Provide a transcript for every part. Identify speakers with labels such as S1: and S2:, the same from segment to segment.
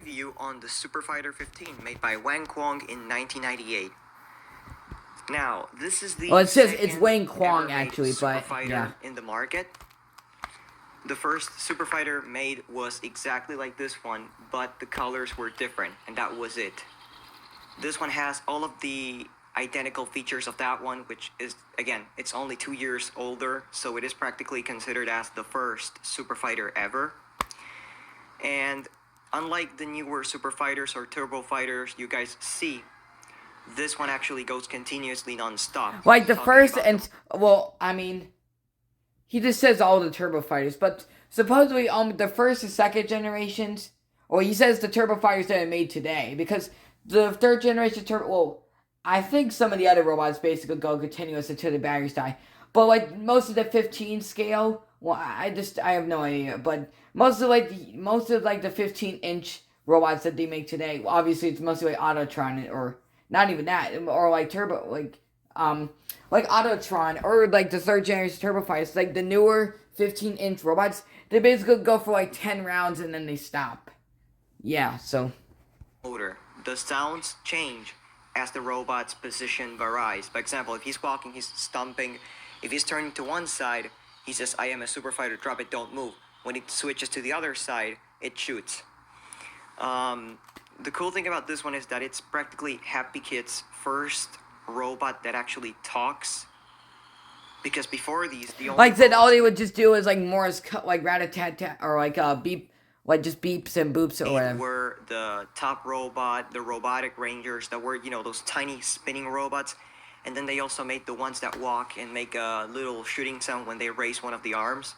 S1: review on the Super Fighter 15 made by Wang Kwong in 1998. Now, this is the
S2: it says it's
S1: second
S2: Wang Kwong
S1: ever made
S2: actually,
S1: Super
S2: but
S1: Fighter
S2: yeah.
S1: in the market. The first Super Fighter made was exactly like this one, but the colors were different, and that was it. This one has all of the identical features of that one, which is, again, it's only 2 years older, so it is practically considered as the first Super Fighter ever. And unlike the newer Super Fighters or Turbo Fighters you guys see, this one actually goes continuously non-stop.
S2: Like the first and he just says all the Turbo Fighters, but supposedly the first and second generations, or he says the Turbo Fighters that are made today, because the third generation Turbo, I think some of the other robots basically go continuous until the batteries die. But like most of the 15 scale, I have no idea. But most of the 15-inch robots that they make today, obviously it's mostly like Autotron, or not even that, or like Turbo, like Autotron, or like the third generation Turbo Fighters, like the newer 15-inch robots, they basically go for like 10 rounds and then they stop. Yeah, so.
S1: The sounds change as the robot's position varies. For example, if he's walking, he's stomping. If he's turning to one side, he says, "I am a Super Fighter, drop it, don't move." When it switches to the other side, it shoots. The cool thing about this one is that it's practically Happy Kid's first robot that actually talks. Because before these, the only
S2: like I said, all they would just do is like Morse, like rat-a-tat-tat, or like beep, like just beeps and boops or whatever.
S1: Were the top robot, the robotic rangers that were, those tiny spinning robots. And then they also made the ones that walk and make a little shooting sound when they raise one of the arms.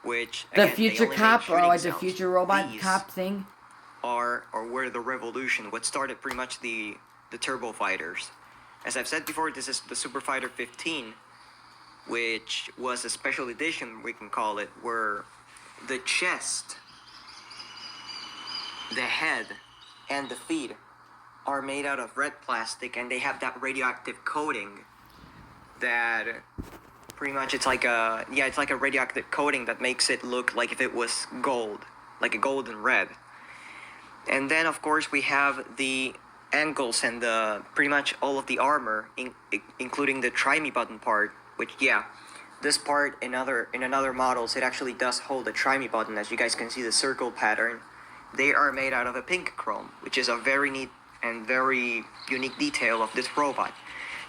S1: Which,
S2: again,
S1: the
S2: future cop, or like the future robot cop thing.
S1: Were the revolution, what started pretty much the Turbo Fighters. As I've said before, this is the Super Fighter 15, which was a special edition, we can call it, where the chest, the head, and the feet are made out of red plastic, and they have that radioactive coating that pretty much it's like a radioactive coating that makes it look like if it was gold, like a golden red. And then of course we have the ankles and the pretty much all of the armor, including the try me button part, which this part in other models, it actually does hold a try me button. As you guys can see, the circle pattern, they are made out of a pink chrome, which is a very neat and very unique detail of this robot.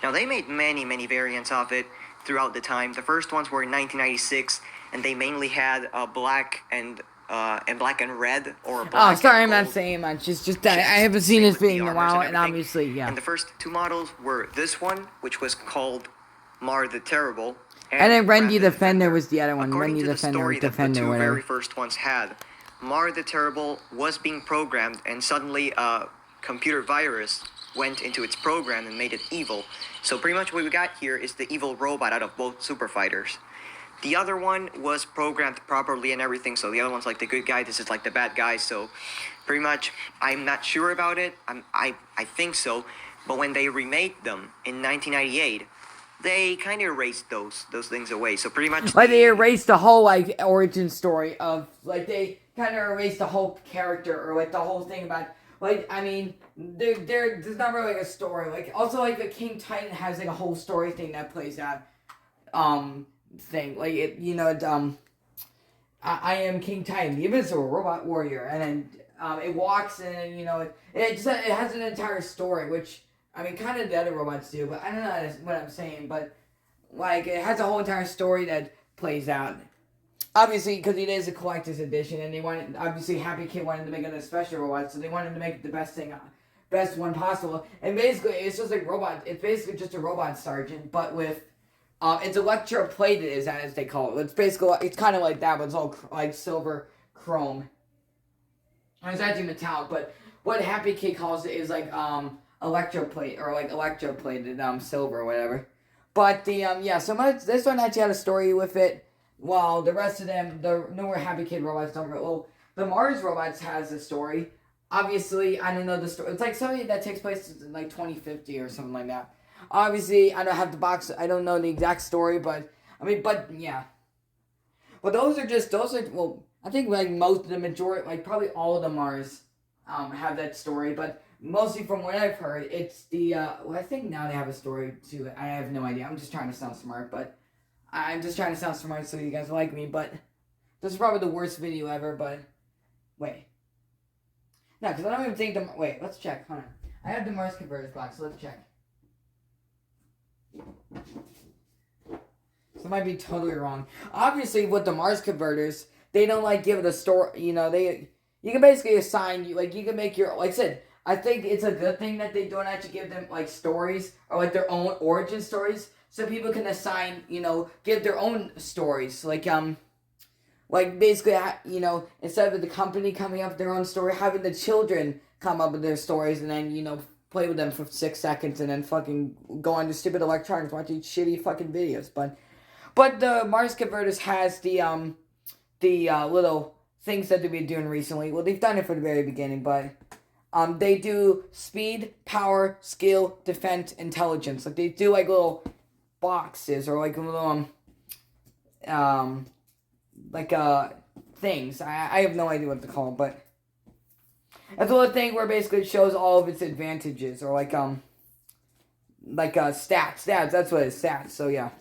S1: Now they made many variants of it throughout the time. The first ones were in 1996, and they mainly had black and red, or black.
S2: Oh, sorry, I'm not saying much. It's just that I haven't seen this video in a while, and obviously, yeah.
S1: And the first two models were this one, which was called Mar the Terrible,
S2: and then Randy the Defender was the other one.
S1: According
S2: Randy
S1: to the story that the two
S2: whatever.
S1: very first ones had, Mar the Terrible was being programmed, and suddenly a computer virus went into its program and made it evil. So pretty much what we got here is the evil robot out of both Super Fighters. The other one was programmed properly and everything, so the other one's like the good guy, this is like the bad guy, so pretty much, I'm not sure about it, I think so, but when they remade them in 1998, they kind of erased those things away, so pretty much...
S2: Like, they erased the whole, like, origin story of, like, they kind of erased the whole character, or, like, the whole thing about... Like, I mean, there's not really like a story. Like, also, like, the King Titan has, like, a whole story thing that plays out, thing. Like, I am King Titan, the invincible robot warrior, and then, it walks, and, it has an entire story, which, I mean, kind of the other robots do, but I don't know what I'm saying, but, like, it has a whole entire story that plays out. Obviously, because it is a collector's edition, and obviously Happy Kid wanted to make it a special robot, so they wanted to make it the best one possible. And basically, it's just like it's basically just a robot sergeant, but with, it's electroplated, as they call it. It's kind of like that, but it's all like silver chrome. And it's actually metallic, but what Happy Kid calls it is like, electroplate, or like electroplated, silver or whatever. But this one actually had a story with it. Well, the rest of them, the newer Happy Kid robots don't really... Well, the Mars robots has a story. Obviously, I don't know the story. It's like something that takes place in like 2050 or something like that. Obviously, I don't have the box. I don't know the exact story, but... yeah. But I think like most of the majority... Like probably all of the Mars have that story, but mostly from what I've heard, it's the well, I think now they have a story too. I have no idea. I'm just trying to sound smart, but I'm just trying to sound smart so you guys like me. But this is probably the worst video ever. But wait, no, because I don't even think the wait. Let's check. Hold on. I have the Mars converters box. So let's check. So I might be totally wrong. Obviously, with the Mars converters, they don't like give it a story. You know, you can basically assign you can make your like I said. I think it's a good thing that they don't actually give them like stories or like their own origin stories, so people can assign give their own stories like basically instead of the company coming up with their own story, having the children come up with their stories and then play with them for 6 seconds and then fucking go on to stupid electronics watching shitty fucking videos. But the Mars Converters has the little things that they've been doing recently. Well, they've done it from the very beginning, but they do speed, power, skill, defense, intelligence. Like they do like little boxes or like little things. I have no idea what to call them, but it's a little thing where basically it shows all of its advantages or stats. That's what it's stats. So yeah.